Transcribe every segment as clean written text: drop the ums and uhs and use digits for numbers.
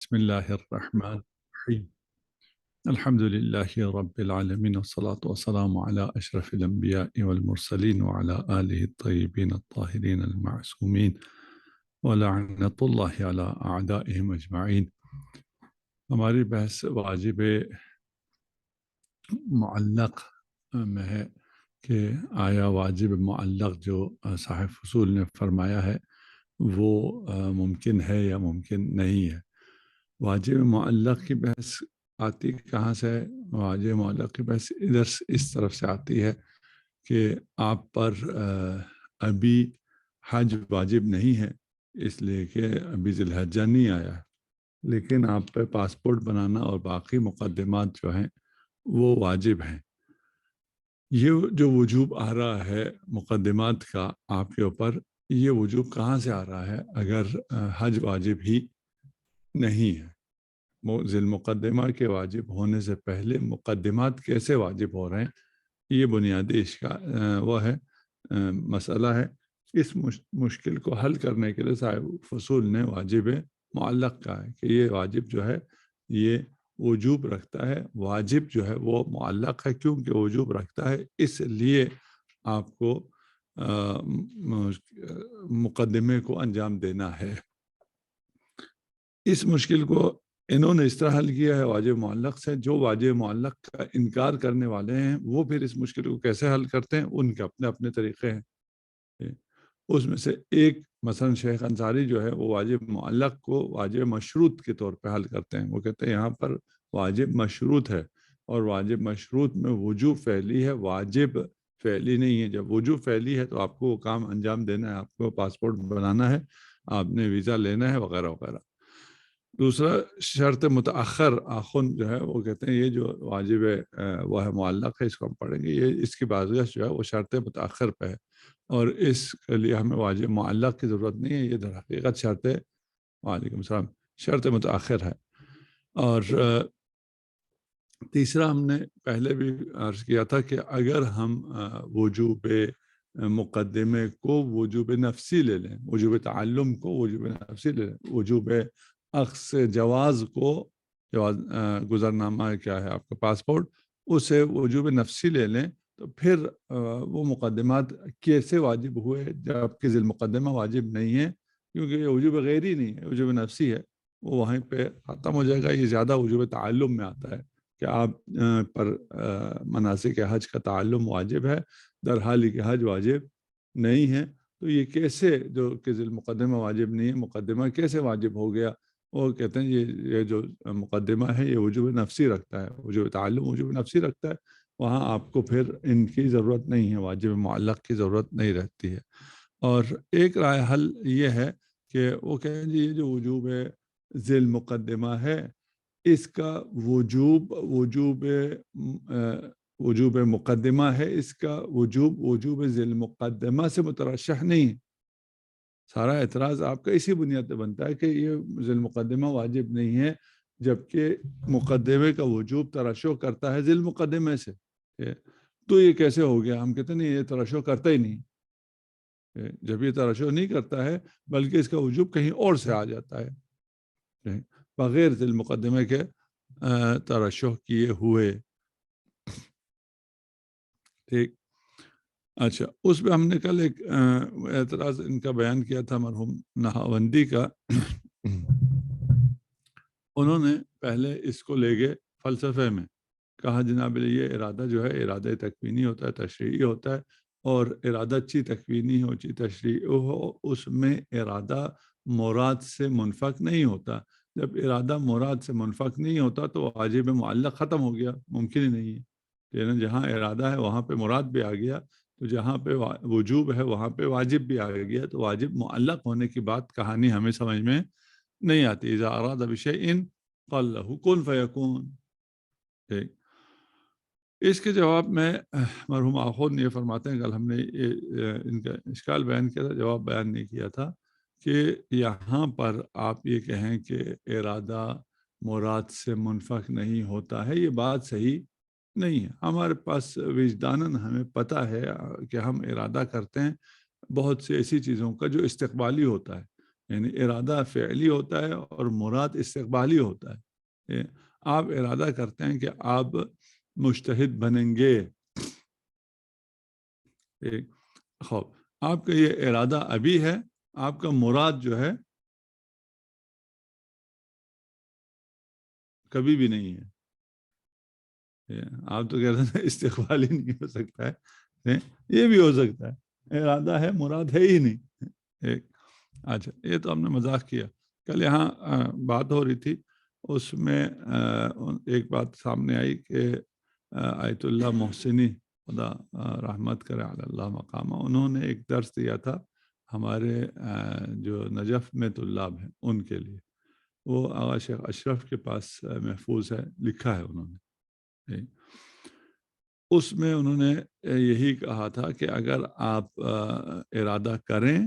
بسم الله الرحمن الرحيم. الحمد لله رب العالمين، والصلاة والسلام على أشرف الأنبياء والمرسلين وعلى آله الطيبين الطاهرين المعصومين، ولعنة الله على أعدائهم أجمعين. ہماری بحث واجب معلق میں ہے کہ آیا واجب معلق جو صاحب فصول نے فرمایا ہے وہ ممکن ہے یا ممکن نہیں ہے۔ واجب معلق کی بحث آتی کہاں سے ہے؟ واجب معلق کی بحث ادھر اس طرف سے آتی ہے کہ آپ پر ابھی حج واجب نہیں ہے، اس لیے کہ ابھی ذی الحجہ نہیں آیا ہے، لیکن آپ پہ پاسپورٹ بنانا اور باقی مقدمات جو ہیں وہ واجب ہیں۔ یہ جو وجوب آ رہا ہے مقدمات کا آپ کے اوپر، یہ وجوب کہاں سے آ رہا ہے اگر حج واجب ہی نہیں ہے؟ ذی المقدمہ کے واجب ہونے سے پہلے مقدمات کیسے واجب ہو رہے ہیں، یہ بنیادی وہ ہے مسئلہ ہے۔ اس مشکل کو حل کرنے کے لیے صاحب فصول نے واجب معلق کہا ہے کہ یہ واجب جو ہے یہ وجوب رکھتا ہے۔ واجب جو ہے وہ معلق ہے، کیونکہ وجوب رکھتا ہے اس لیے آپ کو مقدمے کو انجام دینا ہے۔ اس مشکل کو انہوں نے اس طرح حل کیا ہے واجب معلق سے۔ جو واجب معلق کا انکار کرنے والے ہیں وہ پھر اس مشکل کو کیسے حل کرتے ہیں، ان کے اپنے اپنے طریقے ہیں۔ اس میں سے ایک مثلا شیخ انصاری جو ہے وہ واجب معلق کو واجب مشروط کے طور پہ حل کرتے ہیں۔ وہ کہتے ہیں یہاں پر واجب مشروط ہے، اور واجب مشروط میں وجوب فعلی ہے، واجب فعلی نہیں ہے۔ جب وجوب فعلی ہے تو آپ کو وہ کام انجام دینا ہے، آپ کو پاسپورٹ بنانا ہے، آپ نے ویزا لینا ہے وغیرہ وغیرہ۔ دوسرا شرط متأخر آخن جو ہے وہ کہتے ہیں یہ جو واجب وہ ہے معلق ہے، اس کو ہم پڑھیں گے، یہ اس کی بازگشت جو ہے وہ شرط متأخر پہ ہے، اور اس کے لیے ہمیں واجب معلق کی ضرورت نہیں ہے، یہ در حقیقت وعلیکم السلام شرط متأخر ہے۔ اور تیسرا ہم نے پہلے بھی عرض کیا تھا کہ اگر ہم وجوب مقدمے کو وجوب نفسی لے لیں، وجوب تعلم کو وجوب نفسی لے لیں، وجوب اخذ جواز کو، جواز گزرنامہ کیا ہے آپ کا پاسپورٹ، اسے وجوب نفسی لے لیں، تو پھر وہ مقدمات کیسے واجب ہوئے جبکہ ذی المقدمہ واجب نہیں ہے، کیونکہ یہ وجوب غیری نہیں ہے، وجوب نفسی ہے، وہ وہیں پہ ختم ہو جائے گا۔ یہ زیادہ وجوب تعلم میں آتا ہے کہ آپ پر مناسک حج کا تعلم واجب ہے، در حال کہ حج واجب نہیں ہے۔ تو یہ کیسے جو کہ ذی المقدمہ واجب نہیں ہے، مقدمہ کیسے واجب ہو گیا؟ وہ کہتے ہیں یہ جو مقدمہ ہے یہ وجوب نفسی رکھتا ہے، وجوب تعلم وجوب نفسی رکھتا ہے، وہاں آپ کو پھر ان کی ضرورت نہیں ہے، واجب معلق کی ضرورت نہیں رہتی ہے۔ اور ایک رائے حل یہ ہے کہ وہ کہیں جی یہ جو وجوب ذی المقدمہ ہے اس کا وجوب مقدمہ ہے، اس کا وجوب ذی المقدمہ سے مترشح نہیں ہے۔ سارا اعتراض آپ کا اسی بنیاد پہ بنتا ہے کہ یہ ذی المقدمہ واجب نہیں ہے، جبکہ مقدمے کا وجوب ترشح کرتا ہے ذی المقدمے سے، تو یہ کیسے ہو گیا؟ ہم کہتے ہیں نہیں، یہ ترشح کرتا ہی نہیں۔ جب یہ ترشح نہیں کرتا ہے بلکہ اس کا وجوب کہیں اور سے آ جاتا ہے بغیر ذی المقدمے کے ترشح کیے ہوئے۔ ٹھیک، اچھا، اس پہ ہم نے کل ایک اعتراض ان کا بیان کیا تھا مرحوم نہاوندی کا۔ انہوں نے پہلے اس کو لے گئے فلسفے میں، کہا جناب یہ ارادہ جو ہے ارادہ تکوینی ہوتا ہے، تشریعی ہوتا ہے، اور ارادہ اچھی تکوینی ہو اچھی تشریعی ہو، اس میں ارادہ مراد سے منفک نہیں ہوتا۔ جب ارادہ مراد سے منفک نہیں ہوتا تو واجب معلق ختم ہو گیا، ممکن ہی نہیں ہے۔ لیکن جہاں ارادہ ہے وہاں پہ مراد بھی آ گیا، تو جہاں پہ وجوب ہے وہاں پہ واجب بھی آ گیا، تو واجب معلق ہونے کی بات کہانی ہمیں سمجھ میں نہیں آتی۔ اذا اراد بشیء قال له کن فیکون۔ اس کے جواب میں مرحوم آخر یہ فرماتے ہیں، کل ہم نے ان کا اشکال بیان کیا تھا، جواب بیان نہیں کیا تھا، کہ یہاں پر آپ یہ کہیں کہ ارادہ مراد سے منفک نہیں ہوتا ہے، یہ بات صحیح نہیں ہے۔ ہمارے پاس وجداناً ہمیں پتہ ہے کہ ہم ارادہ کرتے ہیں بہت سی ایسی چیزوں کا جو استقبالی ہوتا ہے، یعنی ارادہ فعلی ہوتا ہے اور مراد استقبالی ہوتا ہے. آپ ارادہ کرتے ہیں کہ آپ مجتہد بنیں گے. خوب آپ کا یہ ارادہ ابھی ہے، آپ کا مراد جو ہے کبھی بھی نہیں ہے. آپ تو کہہ رہے ہیں استقبال ہی نہیں ہو سکتا ہے، یہ بھی ہو سکتا ہے، ارادہ ہے مراد ہے ہی نہیں. اچھا یہ تو ہم نے مذاق کیا. کل یہاں بات ہو رہی تھی، اس میں ایک بات سامنے آئی کہ آیت اللہ محسنی خدا رحمت کرے علی اللہ مقامہ، انہوں نے ایک درس دیا تھا ہمارے جو نجف میں طلاب ہیں ان کے لیے. وہ آغا شیخ اشرف کے پاس محفوظ ہے، لکھا ہے انہوں نے. اس میں انہوں نے یہی کہا تھا کہ اگر آپ ارادہ کریں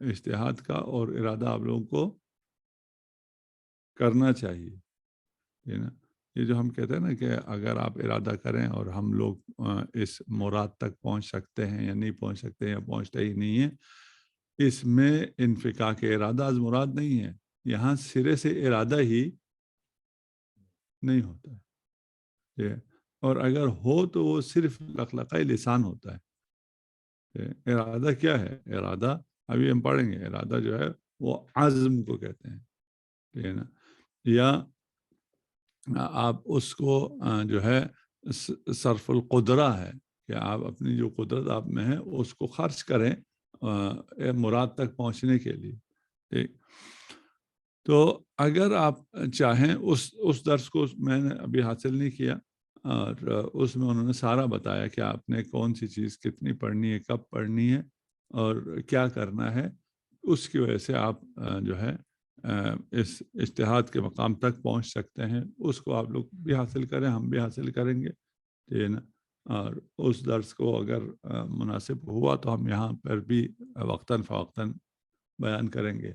اجتہاد کا، اور ارادہ آپ لوگوں کو کرنا چاہیے. یہ جو ہم کہتے ہیں نا کہ اگر آپ ارادہ کریں اور ہم لوگ اس مراد تک پہنچ سکتے ہیں یا نہیں پہنچ سکتے یا پہنچتے ہی نہیں ہیں، اس میں انفکاک ارادہ از مراد نہیں ہے. یہاں سرے سے ارادہ ہی نہیں ہوتا ہے، اور اگر ہو تو وہ صرف لقلقہ لسان ہوتا ہے. ارادہ کیا ہے؟ ارادہ ابھی ہم پڑھیں گے. ارادہ جو ہے وہ عزم کو کہتے ہیں، ٹھیک ہے نا. یا آپ اس کو جو ہے صرف القدرہ ہے کہ آپ اپنی جو قدرت آپ میں ہے اس کو خرچ کریں مراد تک پہنچنے کے لیے. ٹھیک. تو اگر آپ چاہیں اس درس کو میں نے ابھی حاصل نہیں کیا، اور اس میں انہوں نے سارا بتایا کہ آپ نے کون سی چیز کتنی پڑھنی ہے، کب پڑھنی ہے، اور کیا کرنا ہے. اس کی وجہ سے آپ جو ہے اس اجتہاد کے مقام تک پہنچ سکتے ہیں. اس کو آپ لوگ بھی حاصل کریں، ہم بھی حاصل کریں گے، ٹھیک ہے نا. اور اس درس کو اگر مناسب ہوا تو ہم یہاں پر بھی وقتاً فوقتاً بیان کریں گے.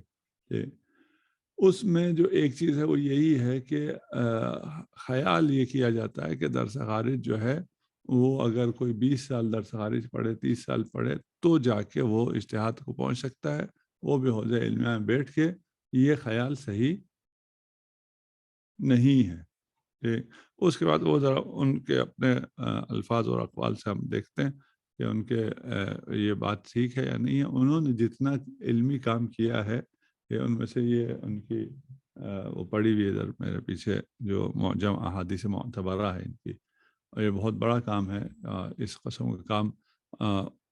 اس میں جو ایک چیز ہے وہ یہی ہے کہ خیال یہ کیا جاتا ہے کہ درس خارج جو ہے وہ اگر کوئی 20 سال درس خارج پڑھے، 30 سال پڑھے، تو جا کے وہ اجتہاد کو پہنچ سکتا ہے، وہ بھی حوزہ علمیہ میں بیٹھ کے. یہ خیال صحیح نہیں ہے. اس کے بعد وہ ذرا ان کے اپنے الفاظ اور اقوال سے ہم دیکھتے ہیں کہ ان کے یہ بات ٹھیک ہے یا نہیں ہے. انہوں نے جتنا علمی کام کیا ہے، ان میں سے یہ ان کی وہ پڑھی ہوئی ادھر میرے پیچھے جو معجم احادیث معتبرہ ہے ان کی، اور یہ بہت بڑا کام ہے. اس قسم کا کام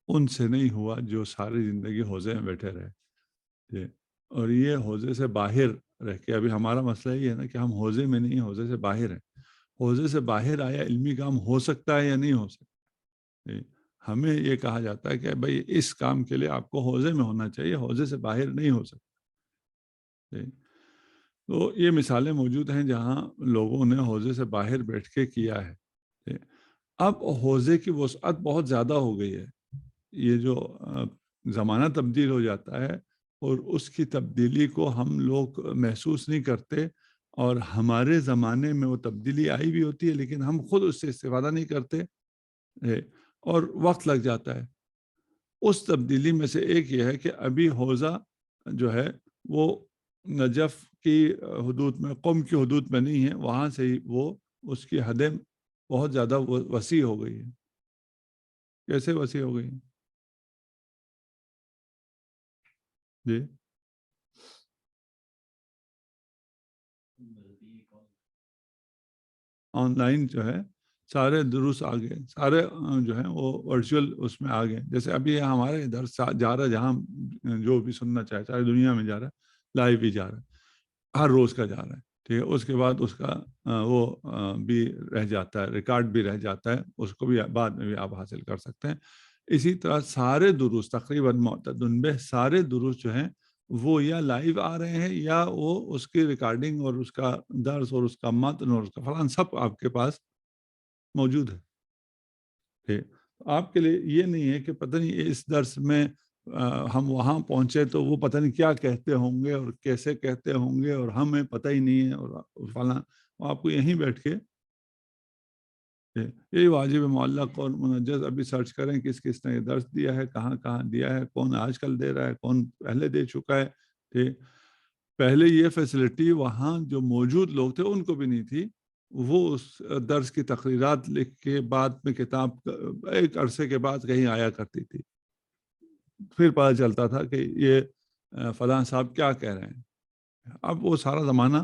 ان سے نہیں ہوا جو ساری زندگی حوزے میں بیٹھے رہے. اور یہ حوزے سے باہر رہ کے، ابھی ہمارا مسئلہ یہ ہے نا کہ ہم حوزے میں نہیں، حوزے سے باہر ہیں. حوزے سے باہر آیا علمی کام ہو سکتا ہے یا نہیں ہو سکتا. ہمیں یہ کہا جاتا ہے کہ بھائی اس کام کے لیے آپ کو حوزے میں ہونا چاہیے، حوزے سے باہر نہیں ہو سکتا. تو یہ مثالیں موجود ہیں جہاں لوگوں نے حوزے سے باہر بیٹھ کے کیا ہے. اب حوزے کی وسعت بہت زیادہ ہو گئی ہے. یہ جو زمانہ تبدیل ہو جاتا ہے اور اس کی تبدیلی کو ہم لوگ محسوس نہیں کرتے، اور ہمارے زمانے میں وہ تبدیلی آئی بھی ہوتی ہے لیکن ہم خود اس سے استفادہ نہیں کرتے، اور وقت لگ جاتا ہے. اس تبدیلی میں سے ایک یہ ہے کہ ابھی حوزہ جو ہے وہ نجف کی حدود میں، قوم کی حدود میں نہیں ہے. وہاں سے ہی وہ اس کی حدیں بہت زیادہ وسیع ہو گئی ہیں. کیسے وسیع ہو گئی ہیں؟ جی آن لائن جو ہے سارے دروس آ گئے، سارے جو ہیں وہ ورچوئل اس میں آ گئے. جیسے ابھی ہمارے ادھر جا رہا ہے، جہاں جو بھی سننا چاہے ساری دنیا میں جا رہا ہے، لائیو بھی جا رہا ہے، ہر روز کا جا رہا ہے. ٹھیک ہے. اس کے بعد اس کا وہ بھی رہ جاتا ہے، ریکارڈ بھی رہ جاتا ہے، اس کو بھی بعد میں بھی آپ حاصل کر سکتے ہیں. اسی طرح سارے دروس تقریباً معتدن بہ سارے دروس جو ہیں وہ یا لائیو آ رہے ہیں، یا وہ اس کی ریکارڈنگ اور اس کا درس اور اس کا متن اور اس کا فلان سب آپ کے پاس موجود ہے. آپ کے لیے یہ نہیں ہے کہ پتہ نہیں اس درس میں ہم وہاں پہنچے تو وہ پتہ نہیں کیا کہتے ہوں گے اور کیسے کہتے ہوں گے اور ہمیں پتہ ہی نہیں ہے اور فلاں. آپ کو یہیں بیٹھ کے یہی واجب معلق اور منجز ابھی سرچ کریں کس کس نے یہ درس دیا ہے، کہاں کہاں دیا ہے، کون آج کل دے رہا ہے، کون پہلے دے چکا ہے. ٹھیک، پہلے یہ فیسلٹی وہاں جو موجود لوگ تھے ان کو بھی نہیں تھی. وہ اس درس کی تقریرات لکھ کے بعد میں کتاب ایک عرصے کے بعد کہیں آیا کرتی تھی، پھر پتہ چلتا تھا کہ یہ فلاں صاحب کیا کہہ رہے ہیں. اب وہ سارا زمانہ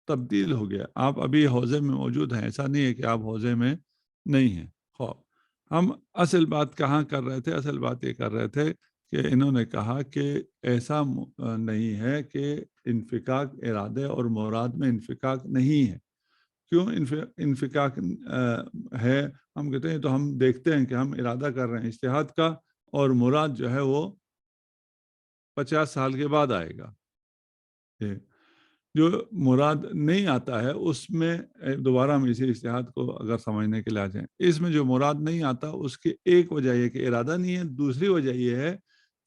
تبدیل ہو گیا. آپ ابھی حوزے میں موجود ہیں، ایسا نہیں ہے کہ آپ حوزے میں نہیں ہیں. خواب ہم اصل بات کہاں کر رہے تھے؟ اصل بات یہ کر رہے تھے کہ انہوں نے کہا کہ ایسا نہیں ہے کہ انفکاک ارادے اور مراد میں انفکاک نہیں ہے. کیوں انفکاک ہے؟ ہم کہتے ہیں تو ہم دیکھتے ہیں کہ ہم ارادہ کر رہے ہیں اجتہاد کا، اور مراد جو ہے وہ 50 سال کے بعد آئے گا. جو مراد نہیں آتا ہے اس میں دوبارہ ہم اسی اجتہاد کو اگر سمجھنے کے لیے آ جائیں، اس میں جو مراد نہیں آتا اس کی ایک وجہ یہ کہ ارادہ نہیں ہے، دوسری وجہ یہ ہے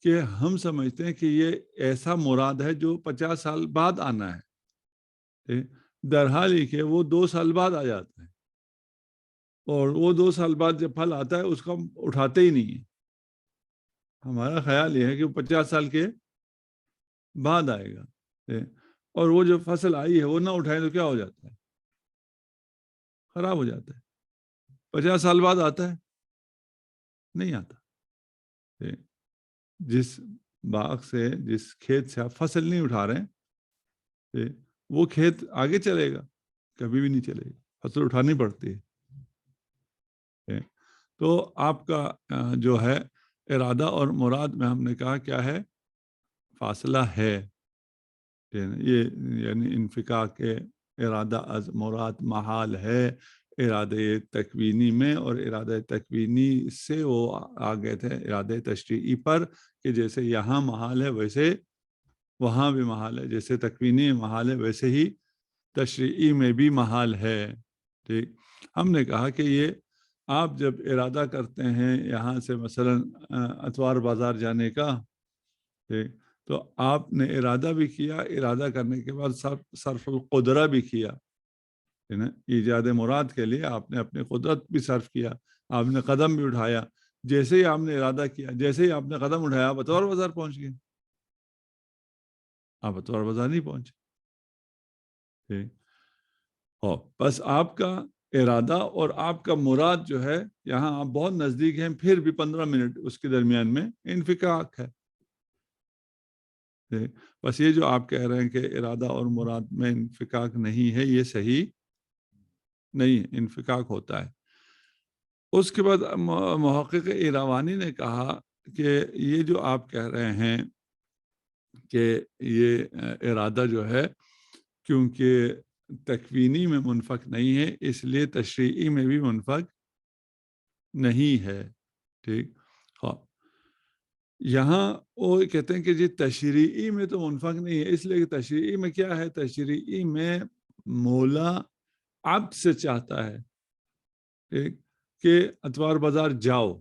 کہ ہم سمجھتے ہیں کہ یہ ایسا مراد ہے جو 50 سال بعد آنا ہے، درحال ہی کہ وہ 2 سال بعد آ جاتا ہے، اور وہ 2 سال بعد جب پھل آتا ہے اس کو ہم اٹھاتے ہی نہیں ہیں. ہمارا خیال یہ ہے کہ وہ 50 سال کے بعد آئے گا، اور وہ جو فصل آئی ہے وہ نہ اٹھائیں تو کیا ہو جاتا ہے؟ خراب ہو جاتا ہے. 50 سال بعد آتا ہے؟ نہیں آتا. جس باغ سے، جس کھیت سے آپ فصل نہیں اٹھا رہے ہیں، وہ کھیت آگے چلے گا؟ کبھی بھی نہیں چلے گا، فصل اٹھانی پڑتی ہے. تو آپ کا جو ہے ارادہ اور مراد میں ہم نے کہا کیا ہے؟ فاصلہ ہے. یہ یعنی انفکاک کے ارادہ از مراد محال ہے ارادہ تکوینی میں، اور ارادہ تکوینی سے وہ آگے تھے ارادہ تشریعی پر کہ جیسے یہاں محال ہے ویسے وہاں بھی محال ہے، جیسے تکوینی محال ہے ویسے ہی تشریعی میں بھی محال ہے. ٹھیک، ہم نے کہا کہ یہ آپ جب ارادہ کرتے ہیں یہاں سے مثلا اتوار بازار جانے کا، ٹھیک، تو آپ نے ارادہ بھی کیا، ارادہ کرنے کے بعد صرف القدرہ بھی کیا، ایجاد مراد کے لیے آپ نے اپنی قدرت بھی صرف کیا، آپ نے قدم بھی اٹھایا. جیسے ہی آپ نے ارادہ کیا، جیسے ہی آپ نے قدم اٹھایا، آپ اتوار بازار پہنچ گئے. آپ اتوار بازار نہیں پہنچے. بس آپ کا ارادہ اور آپ کا مراد جو ہے یہاں آپ بہت نزدیک ہیں، پھر بھی 15 منٹ اس کے درمیان میں انفکاک ہے. بس یہ جو آپ کہہ رہے ہیں کہ ارادہ اور مراد میں انفکاک نہیں ہے، یہ صحیح نہیں، انفکاک ہوتا ہے. اس کے بعد محقق ایراوانی نے کہا کہ یہ جو آپ کہہ رہے ہیں کہ یہ ارادہ جو ہے کیونکہ تکوینی میں منفک نہیں ہے اس لیے تشریعی میں بھی منفک نہیں ہے. ٹھیک، یہاں وہ کہتے ہیں کہ جی تشریعی میں تو منفک نہیں ہے، اس لیے کہ تشریعی میں کیا ہے؟ تشریعی میں مولا عبد سے چاہتا ہے ٹھیک کہ اتوار بازار جاؤ.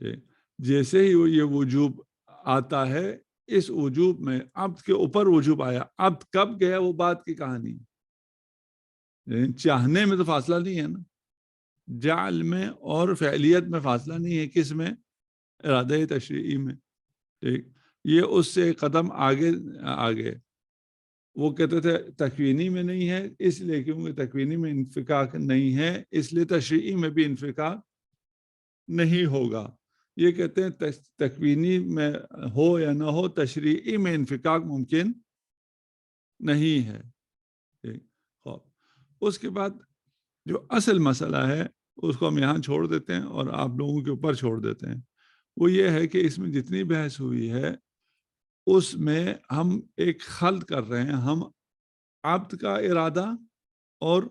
ٹھیک، جیسے ہی وہ یہ وجوب آتا ہے، اس وجوب میں عبد کے اوپر وجوب آیا، عبد کب گیا وہ بات کی کہانی. چاہنے میں تو فاصلہ نہیں ہے نا، جعل میں اور فعلیت میں فاصلہ نہیں ہے، کس میں؟ ارادہ تشریعی میں. ٹھیک، یہ اس سے قدم آگے وہ کہتے تھے تکوینی میں نہیں ہے، اس لیے کیونکہ تکوینی میں انفکاک نہیں ہے اس لیے تشریعی میں بھی انفکاک نہیں ہوگا. یہ کہتے ہیں تکوینی میں ہو یا نہ ہو، تشریعی میں انفکاک ممکن نہیں ہے. اس کے بعد جو اصل مسئلہ ہے اس کو ہم یہاں چھوڑ دیتے ہیں اور آپ لوگوں کے اوپر چھوڑ دیتے ہیں. وہ یہ ہے کہ اس میں جتنی بحث ہوئی ہے اس میں ہم ایک خلط کر رہے ہیں، ہم عبد کا ارادہ اور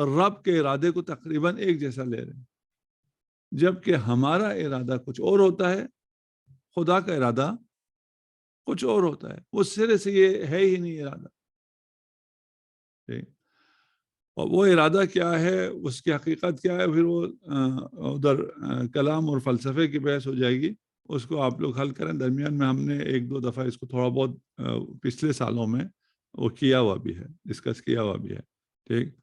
رب کے ارادے کو تقریباً ایک جیسا لے رہے ہیں، جبکہ ہمارا ارادہ کچھ اور ہوتا ہے، خدا کا ارادہ کچھ اور ہوتا ہے. وہ سرے سے یہ ہے ہی نہیں ارادہ. اور وہ ارادہ کیا ہے، اس کی حقیقت کیا ہے، پھر وہ ادھر کلام اور فلسفے کی بحث ہو جائے گی، اس کو آپ لوگ حل کریں. درمیان میں ہم نے 1-2 دفعہ اس کو تھوڑا بہت پچھلے سالوں میں وہ کیا ہوا بھی ہے، ڈسکس کیا ہوا بھی ہے. ٹھیک،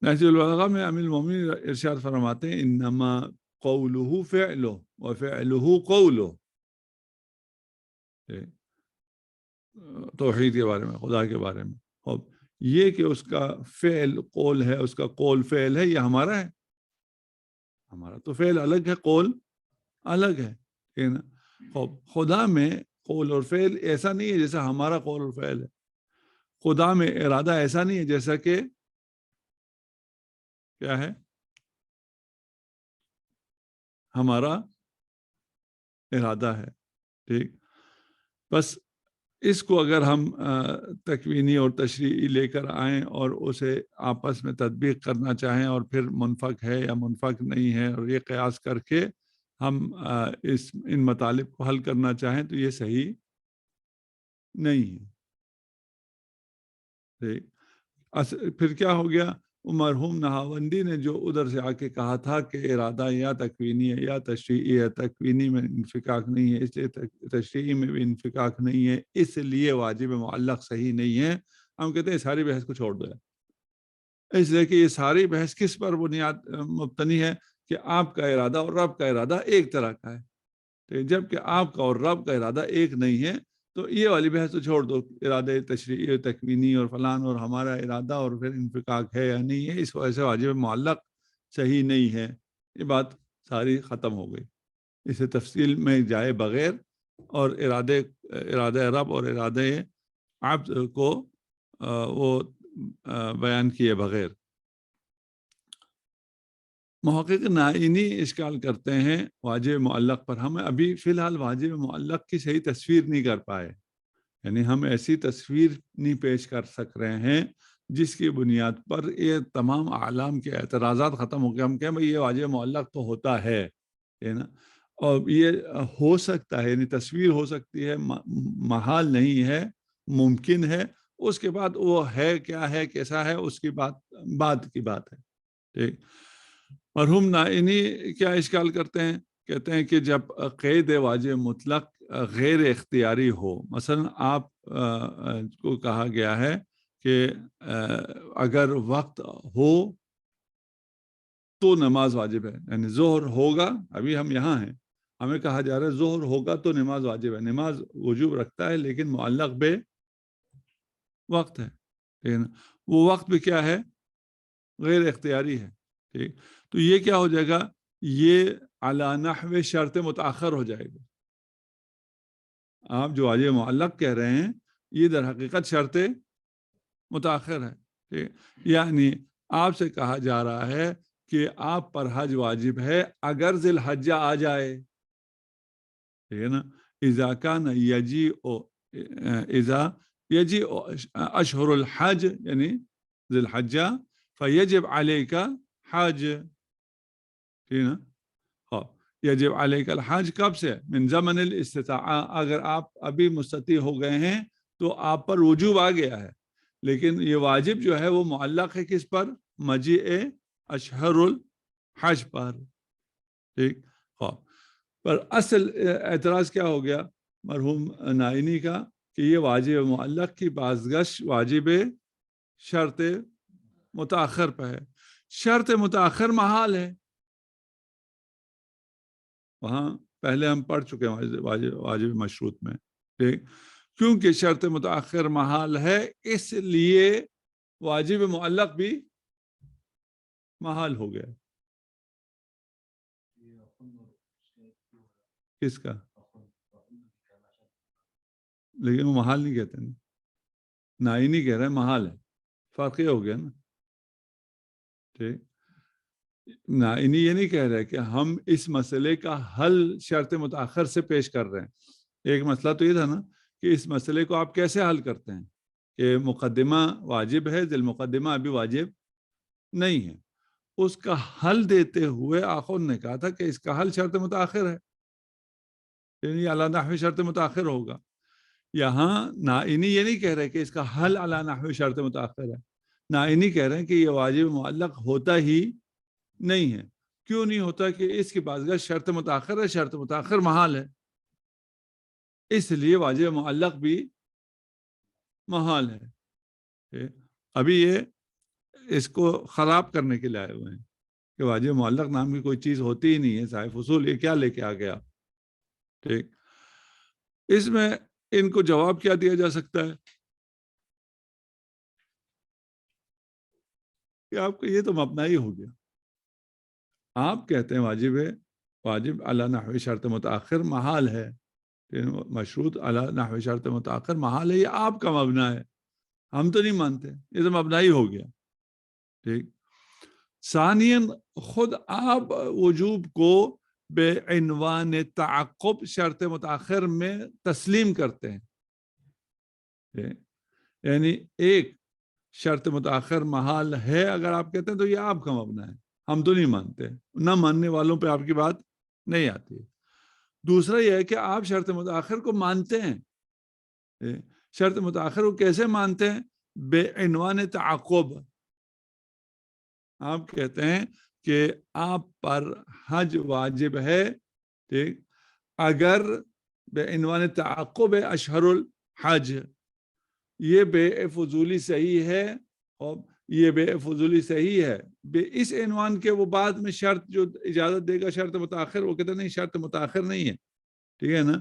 نہج البلاغہ میں امیر المومنین ارشاد فرماتے ہیں انما قولہ فعلہ وفعلہ قولہ، توحید کے بارے میں، خدا کے بارے میں. اب یہ کہ اس کا فعل قول ہے، اس کا قول فعل ہے، یہ ہمارا ہے. ہمارا تو فعل الگ ہے، قول الگ ہے، ٹھیک ہے نا. خدا میں قول اور فعل ایسا نہیں ہے جیسا ہمارا قول اور فعل ہے. خدا میں ارادہ ایسا نہیں ہے جیسا کہ کیا ہے ہمارا ارادہ ہے. ٹھیک. بس اس کو اگر ہم تکوینی اور تشریعی لے کر آئیں اور اسے آپس میں تطبیق کرنا چاہیں اور پھر منفک ہے یا منفک نہیں ہے اور یہ قیاس کر کے ہم ان مطالب کو حل کرنا چاہیں تو یہ صحیح نہیں ہے. پھر کیا ہو گیا؟ مرحوم نہاوندی نے جو ادھر سے آ کے کہا تھا کہ ارادہ یا تکوینی ہے یا تشریعی ہے، تکوینی میں انفکاک نہیں ہے اس لیے تشریعی میں بھی انفکاک نہیں ہے، اس لیے واجب معلق صحیح نہیں ہے. ہم کہتے ہیں ساری بحث کو چھوڑ دو. اس لیے کہ یہ ساری بحث کس پر بنیاد مبتنی ہے کہ آپ کا ارادہ اور رب کا ارادہ ایک طرح کا ہے، جب کہ آپ کا اور رب کا ارادہ ایک نہیں ہے. تو یہ والی بحث تو چھوڑ دو، ارادہ تشریعی تکوینی اور فلان اور ہمارا ارادہ اور پھر انفکاک ہے یا نہیں ہے، اس وجہ سے واجب معلق صحیح نہیں ہے. یہ بات ساری ختم ہو گئی. اسے تفصیل میں جائے بغیر اور ارادہ رب اور ارادہ عبد کو وہ بیان کیے بغیر. محقق نائینی اشکال کرتے ہیں واجب معلق پر. ہم ابھی فی الحال واجب معلق کی صحیح تصویر نہیں کر پائے، یعنی ہم ایسی تصویر نہیں پیش کر سک رہے ہیں جس کی بنیاد پر یہ تمام اعلام کے اعتراضات ختم ہو گئے. ہم کہیں بھائی یہ واجب معلق تو ہوتا ہے نا، اور یہ ہو سکتا ہے، یعنی تصویر ہو سکتی ہے، محال نہیں ہے، ممکن ہے. اس کے بعد وہ ہے کیا ہے، کیسا ہے، اس کی بعد کی بات ہے. ٹھیک. مرحوم نائینی کیا اشکال کرتے ہیں؟ کہتے ہیں کہ جب قید واجب مطلق غیر اختیاری ہو، مثلا آپ کو کہا گیا ہے کہ اگر وقت ہو تو نماز واجب ہے، یعنی ظہر ہوگا، ابھی ہم یہاں ہیں، ہمیں کہا جا رہا ہے ظہر ہوگا تو نماز واجب ہے. نماز وجوب رکھتا ہے لیکن معلق بے وقت ہے، ٹھیک ہے نا. وہ وقت بھی کیا ہے؟ غیر اختیاری ہے. ٹھیک. تو یہ کیا ہو جائے گا؟ یہ علی نحو شرط متاخر ہو جائے گا. آپ جو واجب معلق کہہ رہے ہیں یہ در حقیقت شرط متاخر ہے. ٹھیک. یعنی آپ سے کہا جا رہا ہے کہ آپ پر حج واجب ہے اگر ذی الحجہ آ جائے، ٹھیک ہے نا. اذا کان یجی اشہر الحج یعنی ذی الحجہ فیجب علیک حج، ٹھیک ہے نا. یجب علیک الحج کب سے؟ من زمن الاستطاعہ، اگر آپ ابھی مستطیع ہو گئے ہیں تو آپ پر وجوب آ گیا ہے. لیکن یہ واجب جو ہے وہ معلق ہے کس پر؟ مجیء اشہر الحج پر. ٹھیک. پر اصل اعتراض کیا ہو گیا مرحوم نائینی کا کہ یہ واجب معلق کی بازگشت واجب شرط متاخر پہ ہے. شرط متاخر محال ہے، وہاں پہلے ہم پڑھ چکے ہیں واجب مشروط میں. ٹھیک. کیونکہ شرط متاخر محال ہے اس لیے واجب معلق بھی محال ہو گیا. کس کا؟ لیکن وہ محال نہیں کہتے نا، نائینی کہہ رہے ہیں محال ہے. فرق یہ ہو گیا نا. ٹھیک. نائینی یہ نہیں کہہ رہے کہ ہم اس مسئلے کا حل شرط متاخر سے پیش کر رہے ہیں. ایک مسئلہ تو یہ تھا نا کہ اس مسئلے کو آپ کیسے حل کرتے ہیں کہ مقدمہ واجب ہے، ذی المقدمہ ابھی واجب نہیں ہے. اس کا حل دیتے ہوئے آخر نے کہا تھا کہ اس کا حل شرط متاخر ہے، یعنی علی نحو شرط متاخر ہوگا. یہاں نائینی یہ نہیں کہہ رہے کہ اس کا حل علی نحو شرط متاخر ہے. نائینی کہہ رہے ہیں کہ یہ واجب معلق ہوتا ہی نہیں ہے. کیوں نہیں ہوتا؟ کہ اس کی بازگشت شرط متاخر ہے، شرط متاخر محال ہے، اس لیے واجب معلق بھی محال ہے. ابھی یہ اس کو خراب کرنے کے لیے آئے ہوئے ہیں کہ واجب معلق نام کی کوئی چیز ہوتی ہی نہیں ہے، صاحب اصول یہ کیا لے کے آ گیا. ٹھیک، اس میں ان کو جواب کیا دیا جا سکتا ہے کہ آپ کو یہ تو مبنی ہو گیا. آپ کہتے ہیں واجب ہے، واجب علی نحو شرط متاخر محال ہے، مشروط علی نحو شرط متاخر محال ہے، یہ آپ کا مبنی ہے، ہم تو نہیں مانتے، یہ تو مبنی ہو گیا. ٹھیک. ثانیاً خود آپ وجوب کو بے عنوان تعقب شرط متاخر میں تسلیم کرتے ہیں. یعنی ایک شرط متاخر محال ہے اگر آپ کہتے ہیں تو یہ آپ کا مبنی ہے، ہم تو نہیں مانتے، نہ ماننے والوں پہ آپ کی بات نہیں آتی ہے. دوسرا یہ ہے کہ آپ شرط متاخر کو مانتے ہیں. شرط متاخر کو کیسے مانتے ہیں؟ بے عنوان تعقب. آپ کہتے ہیں کہ آپ پر حج واجب ہے، ٹھیک، اگر بے عنوان تعقب اشہر الحج. یہ بے فضولی صحیح ہے، اور یہ بے فضولی صحیح ہے اس عنوان کے. وہ بعد میں شرط جو اجازت دے گا شرط متاخر، وہ کہتے ہیں نہیں شرط متاخر نہیں ہے. ٹھیک ہے نا،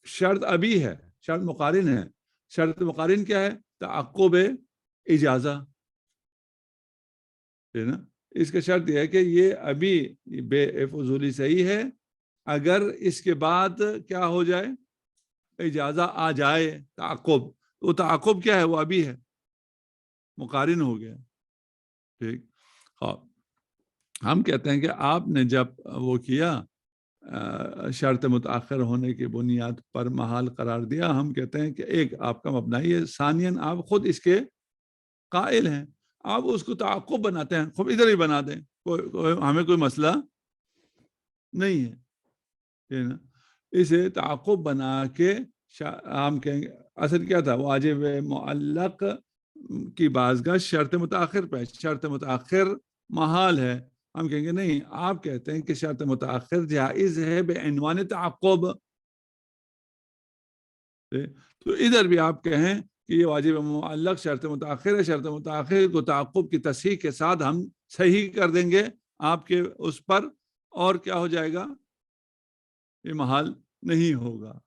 شرط ابھی ہے، شرط مقارن ہے. شرط مقارن کیا ہے؟ تعقب اجازہ. ٹھیک ہے نا، اس کا شرط یہ ہے کہ یہ ابھی بے فضولی صحیح ہے اگر اس کے بعد کیا ہو جائے؟ اجازہ آ جائے. تعقب، وہ تعقب کیا ہے؟ وہ ابھی ہے، مقارن ہو گیا. ٹھیک. ہم کہتے ہیں کہ آپ نے جب وہ کیا شرط متاخر ہونے کی بنیاد پر محال قرار دیا، ہم کہتے ہیں کہ ایک آپ کا مبنی ہے، ثانیاً آپ خود اس کے قائل ہیں، آپ اس کو تعقب بناتے ہیں، خود ادھر ہی بنا دیں، ہمیں کوئی مسئلہ نہیں ہے نا. اسے تعقب بنا کے ہم کہیں گے اصل کیا تھا؟ واجب معلق کی بازگاہ شرط متاخر پہ، شرط متاخر محال ہے. ہم کہیں گے نہیں، آپ کہتے ہیں کہ شرط متاخر جائز ہے بے عنوان تعقب. تو ادھر بھی آپ کہیں کہ یہ واجب معلق شرط متاخر ہے، شرط متاخر کو تعقب کی تصحیح کے ساتھ ہم صحیح کر دیں گے آپ کے اس پر، اور کیا ہو جائے گا؟ یہ محال نہیں ہوگا.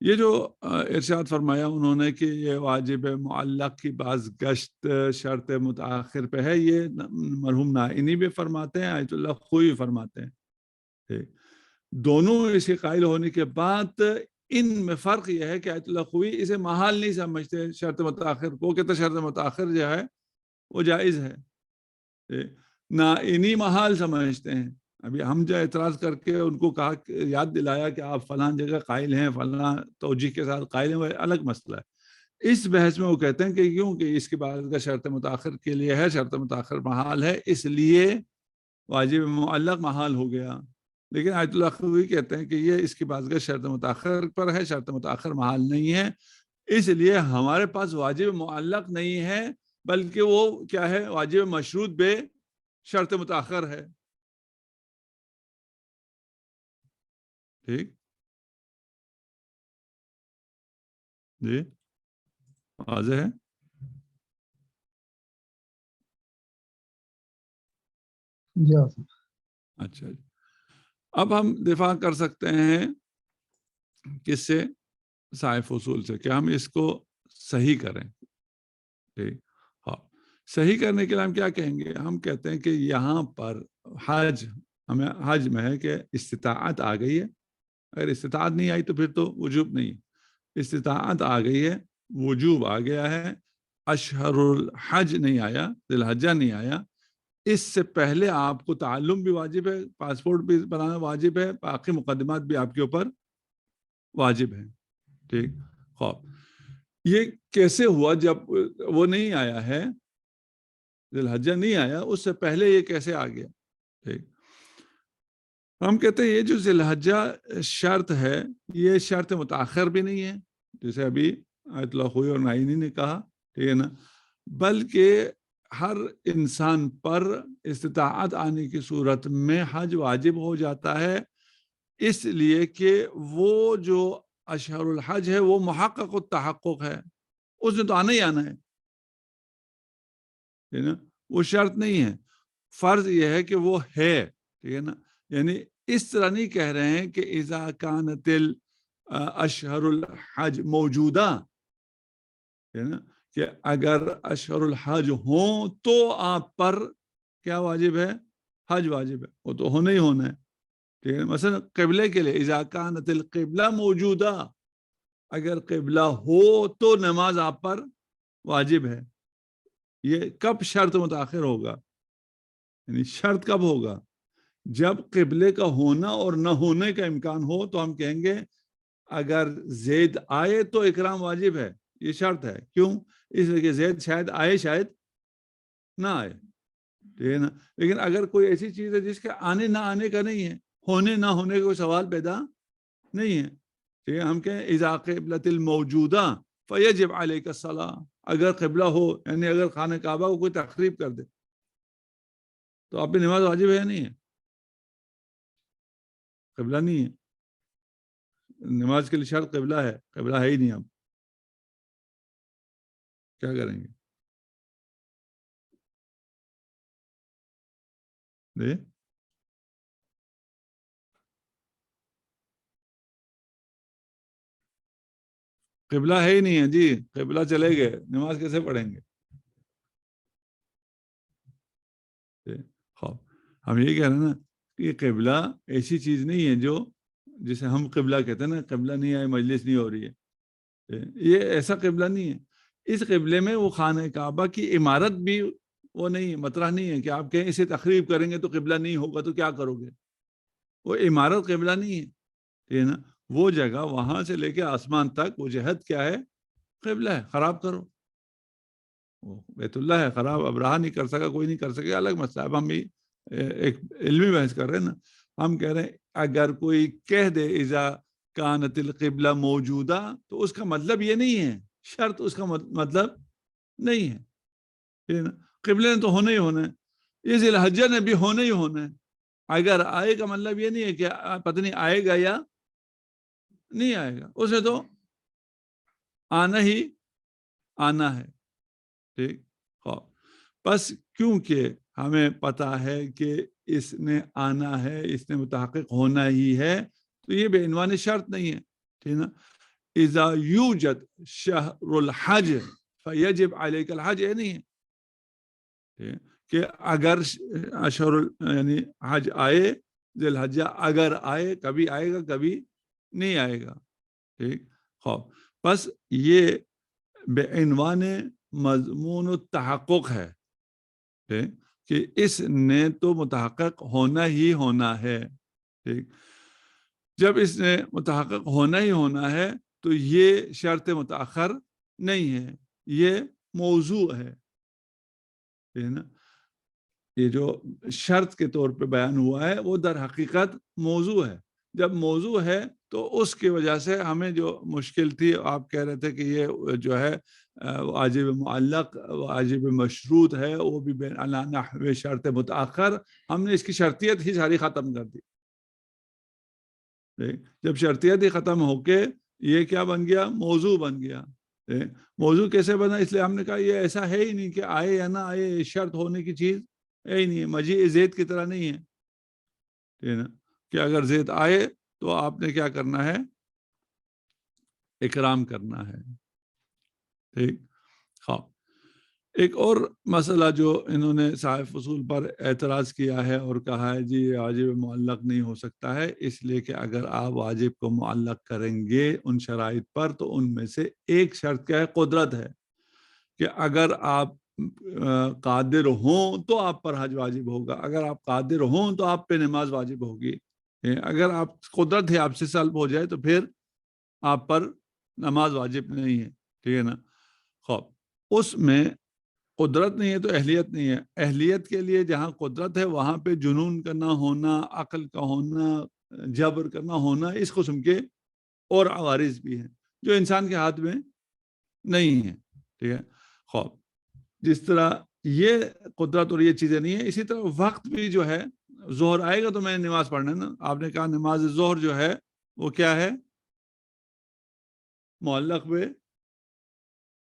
یہ جو ارشاد فرمایا انہوں نے کہ یہ واجب معلق کی بازگشت شرط متاخر پہ ہے، یہ مرحوم نائینی بھی فرماتے ہیں، آیت اللہ خوئی بھی فرماتے ہیں. دونوں اس کے قائل ہونے کے بعد ان میں فرق یہ ہے کہ آیت اللہ خوئی اسے محال نہیں سمجھتے شرط متاخر کو، کہتے شرط متاخر جو ہے وہ جائز ہے. نائینی محال سمجھتے ہیں. ابھی ہم جو اعتراض کر کے ان کو کہا، یاد دلایا کہ آپ فلاں جگہ قائل ہیں، فلاں توجیہ کے ساتھ قائل ہیں، وہ الگ مسئلہ ہے. اس بحث میں وہ کہتے ہیں کہ کیوں کہ اس کے بعد کا شرط متاخر کے لیے ہے، شرط متاخر محال ہے، اس لیے واجب معلق محال ہو گیا. لیکن آیت اللہ خوی کہتے ہیں کہ یہ اس کی بازگاہ شرط متاخر پر ہے، شرط متاخر محال نہیں ہے، اس لیے ہمارے پاس واجب معلق نہیں ہے، بلکہ وہ کیا ہے؟ واجب مشروط بے شرط متاخر ہے. ٹھیک جی، واضح ہے. اچھا جی، اب ہم دفاع کر سکتے ہیں کس سے؟ صاحب اصول سے، کہ ہم اس کو صحیح کریں. ٹھیک. ہاں، صحیح کرنے کے لیے ہم کیا کہیں گے؟ ہم کہتے ہیں کہ یہاں پر حج، ہمیں حج میں ہے کہ استطاعت آ گئی ہے. اگر استطاعت نہیں آئی تو پھر تو وجوب نہیں. استطاعت آ گئی ہے، وجوب آ گیا ہے. اشہر الحج نہیں آیا، ذی الحجہ نہیں آیا. اس سے پہلے آپ کو تعلم بھی واجب ہے، پاسپورٹ بھی بنانا واجب ہے، باقی مقدمات بھی آپ کے اوپر واجب ہیں. ٹھیک. خوب یہ کیسے ہوا؟ جب وہ نہیں آیا ہے، ذی الحجہ نہیں آیا، اس سے پہلے یہ کیسے آ گیا؟ ٹھیک. ہم کہتے ہیں یہ جو ذی الحجہ شرط ہے، یہ شرط متاخر بھی نہیں ہے، جیسے ابھی آیت اللہ خوئی اور نائینی نے کہا، ٹھیک ہے نا، بلکہ ہر انسان پر استطاعت آنے کی صورت میں حج واجب ہو جاتا ہے، اس لیے کہ وہ جو اشہر الحج ہے وہ محقق التحقق ہے، اس نے تو آنا ہی آنا ہے. ٹھیک ہے نا, وہ شرط نہیں ہے, فرض یہ ہے کہ وہ ہے, ٹھیک ہے نا. یعنی اس طرح نہیں کہہ رہے ہیں کہ اذا کانت اشہر الحج موجودہ, ٹھیک ہے نا, کہ اگر اشہر الحج ہوں تو آپ پر کیا واجب ہے, حج واجب ہے, وہ تو ہونا ہی ہونا ہے, ٹھیک ہے. مثلا قبلے کے لیے اذا کانت القبلہ موجودہ, اگر قبلہ ہو تو نماز آپ پر واجب ہے. یہ کب شرط متاخر ہوگا, یعنی شرط کب ہوگا, جب قبلے کا ہونا اور نہ ہونے کا امکان ہو تو ہم کہیں گے اگر زید آئے تو اکرام واجب ہے, یہ شرط ہے. کیوں؟ اس لیے کہ زید شاید آئے شاید نہ آئے, ٹھیک ہے نا. لیکن اگر کوئی ایسی چیز ہے جس کے آنے نہ آنے کا نہیں ہے, ہونے نہ ہونے کا کوئی سوال پیدا نہیں ہے, ٹھیک ہے, ہم کہیں اذا قبلۃ الموجودہ فیجب علیک الصلاۃ, اگر قبلہ ہو, یعنی اگر خانہ کعبہ کو کوئی تخریب کر دے تو آپ پہ نماز واجب ہے یا نہیں ہے, قبلہ نہیں ہے, نماز کے لیے شرط قبلہ ہے, قبلہ ہے ہی نہیں, آپ کیا کریں گے؟ دے قبلہ ہے ہی نہیں ہے جی, قبلہ چلے گئے, نماز کیسے پڑھیں گے؟ خوب ہم یہ کہہ رہے ہیں نا کہ قبلہ ایسی چیز نہیں ہے جو جسے ہم قبلہ کہتے ہیں نا, قبلہ نہیں ہے, مجلس نہیں ہو رہی ہے, یہ ایسا قبلہ نہیں ہے. اس قبلے میں وہ خانہ کعبہ کی عمارت بھی وہ نہیں ہے, مطرح نہیں ہے کہ آپ کہیں اسے تخریب کریں گے تو قبلہ نہیں ہوگا تو کیا کرو گے, وہ عمارت قبلہ نہیں ہے, ٹھیک ہے نا. وہ جگہ وہاں سے لے کے آسمان تک وہ جہت کیا ہے, قبلہ ہے, خراب کرو. بیت اللہ ہے, خراب اب رہا نہیں کر سکا, کوئی نہیں کر سکے, الگ مسئلہ. اب ہم بھی ایک علمی بحث کر رہے ہیں نا, ہم کہہ رہے ہیں اگر کوئی کہہ دے اذا کانت القبلہ موجودہ تو اس کا مطلب یہ نہیں ہے, شرط اس کا مطلب نہیں ہے, قبلے نے تو ہونا ہی ہونا ہے, اس ذی الحجہ نے بھی ہونا ہی ہونا ہے. اگر آئے کا مطلب یہ نہیں ہے کہ پتہ نہیں آئے گا یا نہیں آئے گا, اسے تو آنا ہی آنا ہے, ٹھیک. بس کیونکہ ہمیں پتا ہے کہ اس نے آنا ہے, اس نے متحقق ہونا ہی ہے, تو یہ بے عنوان شرط نہیں ہے, ٹھیک نا. اذا یوجد شہر الحج فیجب علیک الحج, یہ نہیں ہے کہ اگر اشہر یعنی حج آئے, ذی الحجہ اگر آئے, کبھی آئے گا کبھی نہیں آئے گا, ٹھیک. بس یہ بے عنوان مضمون التحقق ہے کہ اس نے تو متحقق ہونا ہی ہونا ہے, ٹھیک. جب اس نے متحقق ہونا ہی ہونا ہے تو یہ شرط متاخر نہیں ہے, یہ موضوع ہے, ٹھیک نا. یہ جو شرط کے طور پہ بیان ہوا ہے وہ در حقیقت موضوع ہے. جب موضوع ہے تو اس کی وجہ سے ہمیں جو مشکل تھی, آپ کہہ رہے تھے کہ یہ جو ہے واجب معلق, واجب مشروط ہے, وہ بھی بین نحو شرط متاخر, ہم نے اس کی شرطیت ہی ساری ختم کر دی. جب شرطیت ہی ختم ہو کے یہ کیا بن گیا, موضوع بن گیا. موضوع کیسے بنا؟ اس لیے ہم نے کہا یہ ایسا ہے ہی نہیں کہ آئے یا نہ آئے, شرط ہونے کی چیز ہے ہی نہیں ہے, مجیء زید کی طرح نہیں ہے نا, کہ اگر زید آئے تو آپ نے کیا کرنا ہے, اکرام کرنا ہے, ٹھیک. ایک اور مسئلہ جو انہوں نے صاحب فصول پر اعتراض کیا ہے اور کہا ہے جی واجب معلق نہیں ہو سکتا ہے, اس لیے کہ اگر آپ واجب کو معلق کریں گے ان شرائط پر تو ان میں سے ایک شرط کیا ہے, قدرت ہے, کہ اگر آپ قادر ہوں تو آپ پر حج واجب ہوگا, اگر آپ قادر ہوں تو آپ پہ نماز واجب ہوگی. اگر آپ قدرت ہے آپ سے سلب ہو جائے تو پھر آپ پر نماز واجب نہیں ہے, ٹھیک ہے نا. خوب اس میں قدرت نہیں ہے تو اہلیت نہیں ہے. اہلیت کے لیے جہاں قدرت ہے وہاں پہ جنون کا نہ ہونا, عقل کا ہونا, جبر کا نہ ہونا, اس قسم کے اور عوارض بھی ہیں جو انسان کے ہاتھ میں نہیں ہیں, ٹھیک ہے. خوب جس طرح یہ قدرت اور یہ چیزیں نہیں ہیں, اسی طرح وقت بھی جو ہے, ظہر آئے گا تو میں نے نماز پڑھنا ہے نا. آپ نے کہا نماز ظہر جو ہے وہ کیا ہے, معلق بے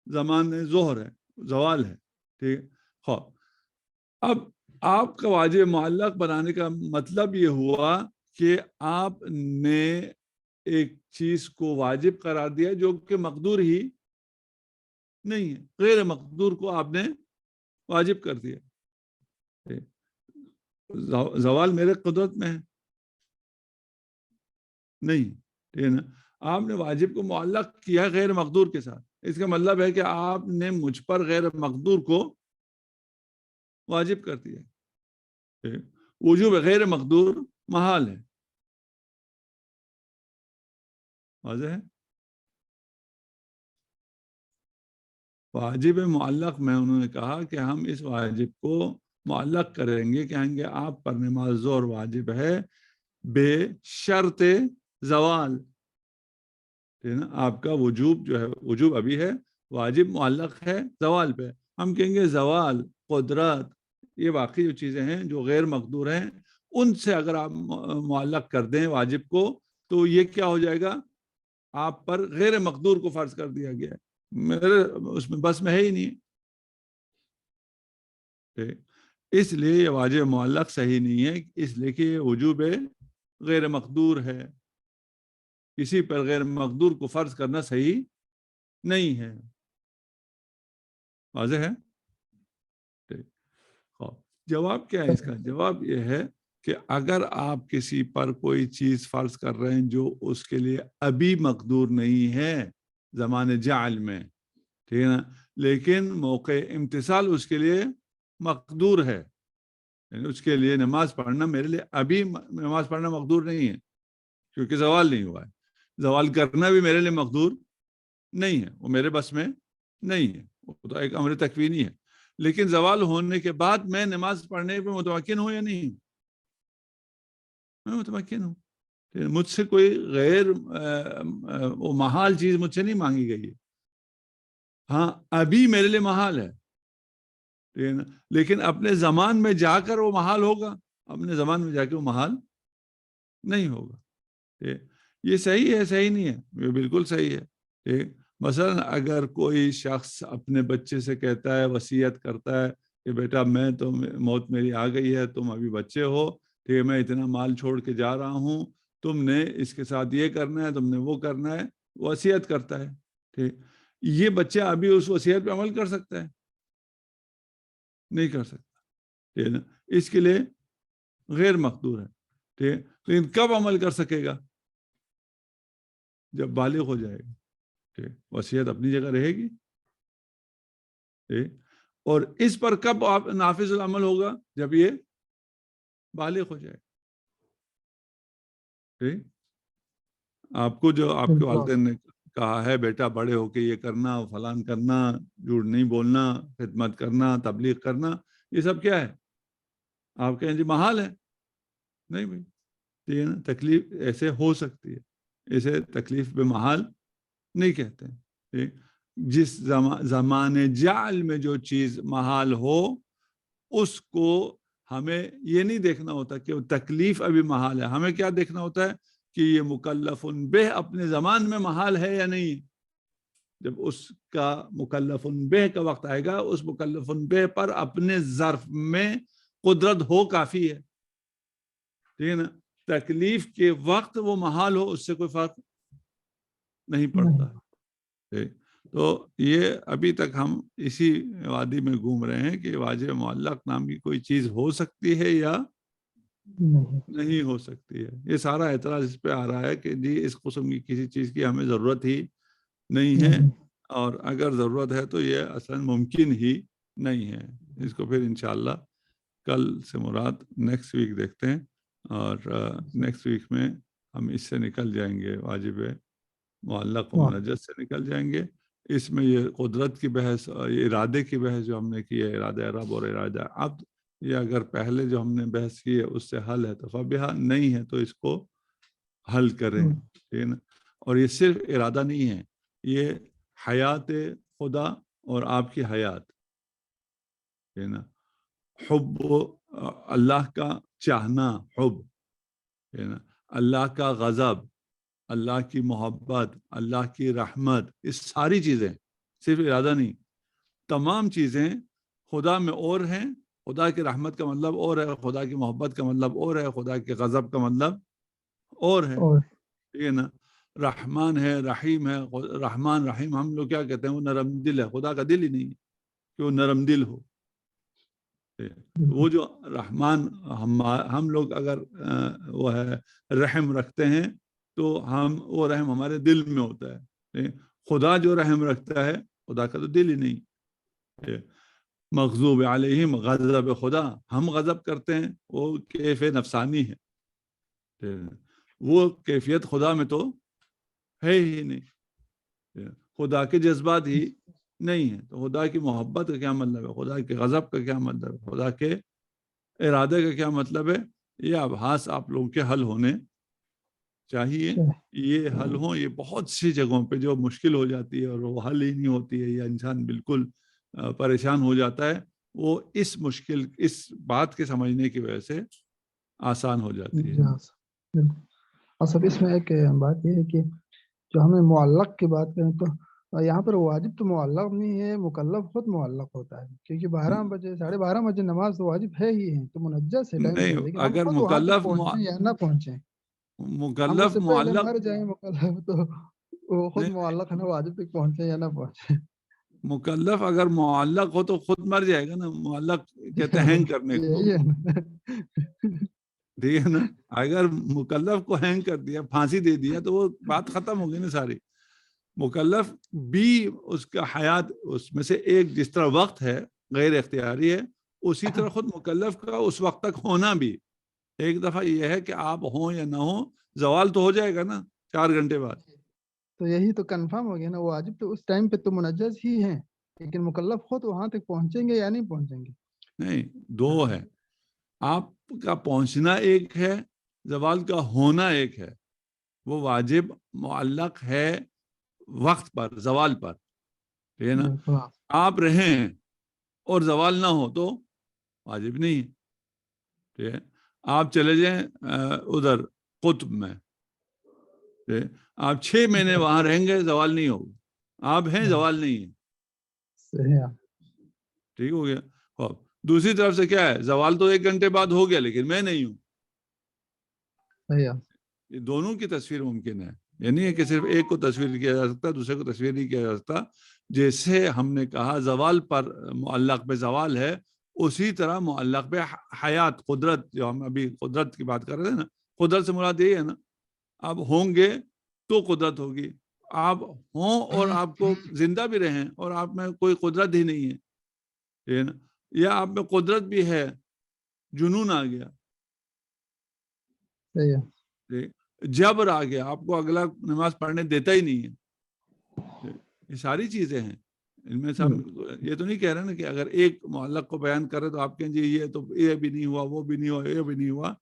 زمان ظہر ہے, زوال ہے, ٹھیک ہے. اب آپ کا واجب معلق بنانے کا مطلب یہ ہوا کہ آپ نے ایک چیز کو واجب قرار دیا جو کہ مقدور ہی نہیں ہے، غیر مقدور کو آپ نے واجب کر دیا. زوال میرے قدرت میں ہے نہیں، ٹھیک ہے نا. آپ نے واجب کو معلق کیا غیر مقدور کے ساتھ، اس کا مطلب ہے کہ آپ نے مجھ پر غیر مقدور کو واجب کر دیا. وجوب غیر مقدور محال ہے. واضح ہے؟ واجب معلق میں انہوں نے کہا کہ ہم اس واجب کو معلق کریں گے، کہیں گے آپ پر نماز ظہر واجب ہے بے شرط زوال. آپ کا وجوب جو ہے، وجوب ابھی ہے، واجب معلق ہے زوال پہ. ہم کہیں گے زوال، قدرت، یہ باقی جو چیزیں ہیں جو غیر مقدور ہیں، ان سے اگر آپ معلق کر دیں واجب کو تو یہ کیا ہو جائے گا؟ آپ پر غیر مقدور کو فرض کر دیا گیا ہے، میرے اس میں بس میں ہے ہی نہیں. اس لیے یہ واجب معلق صحیح نہیں ہے، اس لیے کہ یہ وجوب غیر مقدور ہے. کسی پر غیر مقدور کو فرض کرنا صحیح نہیں ہے. واضح ہے؟ جواب کیا ہے اس کا؟ جواب یہ ہے کہ اگر آپ کسی پر کوئی چیز فرض کر رہے ہیں جو اس کے لیے ابھی مقدور نہیں ہے زمان جعل میں، ٹھیک ہے نا، لیکن موقع امتثال اس کے لیے مقدور ہے، یعنی اس کے لیے نماز پڑھنا میرے لیے ابھی نماز پڑھنا مقدور نہیں ہے کیونکہ زوال نہیں ہوا ہے. زوال کرنا بھی میرے لیے مقدور نہیں ہے، وہ میرے بس میں نہیں ہے، وہ تو ایک امر تکوینی ہے. لیکن زوال ہونے کے بعد میں نماز پڑھنے پہ متمکن ہوں یا نہیں؟ میں متمکن ہوں. مجھ سے کوئی غیر وہ محال چیز مجھ سے نہیں مانگی گئی ہے. ہاں ابھی میرے لیے محال ہے، لیکن اپنے زمان میں جا کر وہ محال ہوگا، اپنے زمان میں جا کے وہ محال نہیں ہوگا. یہ صحیح ہے؟ صحیح نہیں ہے؟ یہ بالکل صحیح ہے. مثلا اگر کوئی شخص اپنے بچے سے کہتا ہے، وصیت کرتا ہے کہ بیٹا میں تو موت میری آ گئی ہے، تم ابھی بچے ہو، ٹھیک ہے، میں اتنا مال چھوڑ کے جا رہا ہوں، تم نے اس کے ساتھ یہ کرنا ہے، تم نے وہ کرنا ہے، وصیت کرتا ہے. ٹھیک، یہ بچہ ابھی اس وصیت پہ عمل کر سکتا ہے؟ نہیں کر سکتا. ٹھیک ہے نا، اس کے لیے غیر مقدور ہے. ٹھیک، لیکن کب عمل کر سکے گا؟ جب بالغ ہو جائے گا. وصیت اپنی جگہ رہے گی. اور اس پر کب نافذ العمل ہوگا؟ جب یہ بالغ ہو جائے. آپ کو جو آپ کے والدین نے کہا ہے بیٹا بڑے ہو کے یہ کرنا، فلان کرنا، جھوٹ نہیں بولنا، خدمت کرنا، تبلیغ کرنا، یہ سب کیا ہے؟ آپ کہیں جی محال ہے. نہیں بھائی، ٹھیک ہے نا، تکلیف ایسے ہو سکتی ہے، اسے تکلیف بے محال نہیں کہتے ہیں. جس زمان جعل میں جو چیز محال ہو اس کو ہمیں یہ نہیں دیکھنا ہوتا کہ وہ تکلیف ابھی محال ہے. ہمیں کیا دیکھنا ہوتا ہے کہ یہ مکلف بہ اپنے زمان میں محال ہے یا نہیں. جب اس کا مکلف بہ کا وقت آئے گا، اس مکلف بہ پر اپنے ظرف میں قدرت ہو کافی ہے. ٹھیک ہے نا، تکلیف کے وقت وہ محال ہو اس سے کوئی فرق نہیں پڑتا. تو یہ ابھی تک ہم اسی وادی میں گھوم رہے ہیں کہ واجب معلق نام کی کوئی چیز ہو سکتی ہے یا نہیں ہو سکتی ہے. یہ سارا اعتراض اس پہ آ رہا ہے کہ جی اس قسم کی کسی چیز کی ہمیں ضرورت ہی نہیں ہے، اور اگر ضرورت ہے تو یہ اصلا ممکن ہی نہیں ہے. اس کو پھر انشاءاللہ کل سے مراد نیکسٹ ویک دیکھتے ہیں، اور نیکسٹ ویک میں ہم اس سے نکل جائیں گے، واجب معلق و منجس سے نکل جائیں گے. اس میں یہ قدرت کی بحث، یہ ارادے کی بحث جو ہم نے کی ہے، ارادہ رب اور ارادہ عبد، یہ اگر پہلے جو ہم نے بحث کی ہے اس سے حل ہے تو فبہا، نہیں ہے تو اس کو حل کریں. ٹھیک ہے نا، اور یہ صرف ارادہ نہیں ہے، یہ حیات خدا اور آپ کی حیات. ٹھیک ہے نا، حب اللہ کا چاہنا، حب، ٹھیک ہے نا، اللہ کا غضب، اللہ کی محبت، اللہ کی رحمت، اس ساری چیزیں، صرف ارادہ نہیں، تمام چیزیں خدا میں اور ہیں خدا کی رحمت کا مطلب اور ہے، خدا کی محبت کا مطلب اور ہے، خدا کے غضب کا مطلب اور ہے، اور ٹھیک ہے نا. رحمان ہے، رحیم ہے. رحمان رحیم ہم لوگ کیا کہتے ہیں؟ وہ نرم دل ہے. خدا کا دل ہی نہیں ہے کہ وہ نرم دل ہو. وہ جو رحمان ہم لوگ اگر وہ ہے رحم رکھتے ہیں تو وہ رحم ہمارے دل میں ہوتا ہے. خدا جو رحم رکھتا ہے خدا کا تو دل ہی نہیں. مغضوب علیہم، غضب خدا، ہم غضب کرتے ہیں وہ کیف نفسانی ہے. وہ کیفیت خدا میں تو ہے ہی نہیں. خدا کے جذبات ہی نہیں ہیں تو خدا کی محبت کا کیا مطلب ہے؟ خدا کے غضب کا کیا مطلب ہے؟ خدا کے ارادے کا کیا مطلب ہے؟ یہ ابحاث آپ لوگوں کے حل ہونے چاہیے. یہ حل ہوں. یہ بہت سی جگہوں پہ جو مشکل ہو جاتی ہے اور وہ حل ہی نہیں ہوتی ہے یا انسان بالکل پریشان ہو جاتا ہے، وہ اس بات کے سمجھنے کی وجہ سے آسان ہو جاتی ہے. اصل اس میں ایک بات یہ ہے کہ جو ہمیں معلق کی بات کریں تو یہاں پر واجب تو معلق نہیں ہے، مکلف خود معلق ہوتا ہے، کیونکہ 12 بجے 12:30 بجے نماز تو واجب ہے ہی ہے، تو منجز ہے ٹائم نہیں، سے، لیکن ہم اگر خود وہاں تک پہنچیں یا نہ پہنچیں، ہم اس مکلف سے پہلے معلق مر جائیں مکلف تو وہ خود نہیں، معلق ہے نا، واجب تک پہنچیں یا نہ پہنچیں. مکلف اگر معلق ہو تو خود مر جائے گا نا. معلق کہتے ہیں ہینگ کرنے کو، یہی ہے نا. ٹھیک ہے نا. اگر مکلف کو ہینگ کر دیا، پھانسی دے دیا تو وہ بات ختم ہو گئی نا ساری. مکلف بھی اس کا حیات اس میں سے ایک، جس طرح وقت ہے غیر اختیاری ہے، اسی طرح خود مکلف کا اس وقت تک ہونا بھی. ایک دفعہ یہ ہے کہ آپ ہوں یا نہ ہوں، زوال تو ہو جائے گا نا 4 گھنٹے بعد. تو یہی تو کنفرم ہو گیا نا، واجب تو اس ٹائم پہ تو منجز ہی ہیں، لیکن مکلف خود وہاں تک پہنچیں گے یا نہیں پہنچیں گے. نہیں، دو ہے. آپ کا پہنچنا ایک ہے، زوال کا ہونا ایک ہے. وہ واجب معلق ہے وقت پر، زوال پر، ٹھیک ہے نا. آپ رہیں اور زوال نہ ہو تو واجب نہیں ہے. ٹھیک ہے. آپ چلے جائیں ادھر قطب میں، آپ 6 مہینے وہاں رہیں گے، زوال نہیں ہوگا. آپ ہیں، زوال نہیں ہے. ٹھیک ہو گیا. دوسری طرف سے کیا ہے؟ زوال تو 1 گھنٹے بعد ہو گیا لیکن میں نہیں ہوں. یہ دونوں کی تصویر ممکن ہے. یہ نہیں ہے کہ صرف ایک کو تصویر کیا جا سکتا، دوسرے کو تصویر نہیں کیا جا سکتا. جیسے ہم نے کہا زوال پر معلق پہ زوال ہے، اسی طرح معلق پہ حیات، قدرت، جو ہم ابھی قدرت کی بات کر رہے ہیں نا، قدرت سے مراد یہی ہے نا. آپ ہوں گے تو قدرت ہوگی. آپ ہوں اور آپ کو زندہ بھی رہیں اور آپ میں کوئی قدرت ہی نہیں ہے نا، یا آپ میں قدرت بھی ہے، جنون آ گیا، جبر آ گیا، آپ کو اگلا نماز پڑھنے دیتا ہی نہیں ہے. یہ ساری چیزیں ہیں. ان میں سے ہم یہ تو نہیں کہہ رہے نا کہ اگر ایک معلق کو بیان کرے تو آپ کہیں جی یہ تو یہ بھی نہیں ہوا، وہ بھی نہیں ہوا، یہ بھی نہیں ہوا.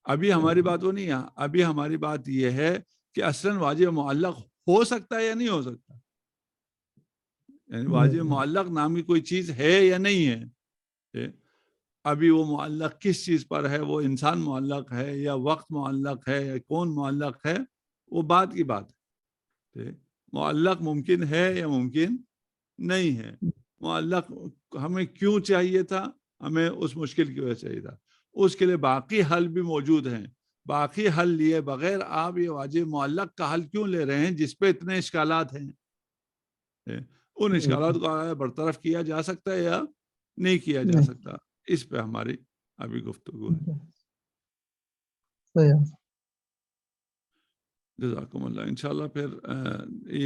ابھی ہماری بات وہ نہیں ہے. ابھی ہماری بات یہ ہے کہ اصلاً واجب معلق ہو سکتا ہے یا نہیں ہو سکتا. یعنی واجب معلق نام کی کوئی چیز ہے یا نہیں ہے. ابھی وہ معلق کس چیز پر ہے؟ وہ انسان معلق ہے یا وقت معلق ہے یا کون معلق ہے؟ وہ بات کی بات ہے. معلق ممکن ہے یا ممکن نہیں ہے. معلق ہمیں کیوں چاہیے تھا؟ ہمیں اس مشکل کی وجہ سے چاہیے تھا. اس کے لیے باقی حل بھی موجود ہیں. باقی حل لیے بغیر آپ یہ واجب معلق کا حل کیوں لے رہے ہیں جس پہ اتنے اشکالات ہیں؟ ان اشکالات کو برطرف کیا جا سکتا ہے یا نہیں کیا جا سکتا؟ اس پہ ہماری ابھی گفتگو ہے. جزاکم اللہ. انشاءاللہ پھر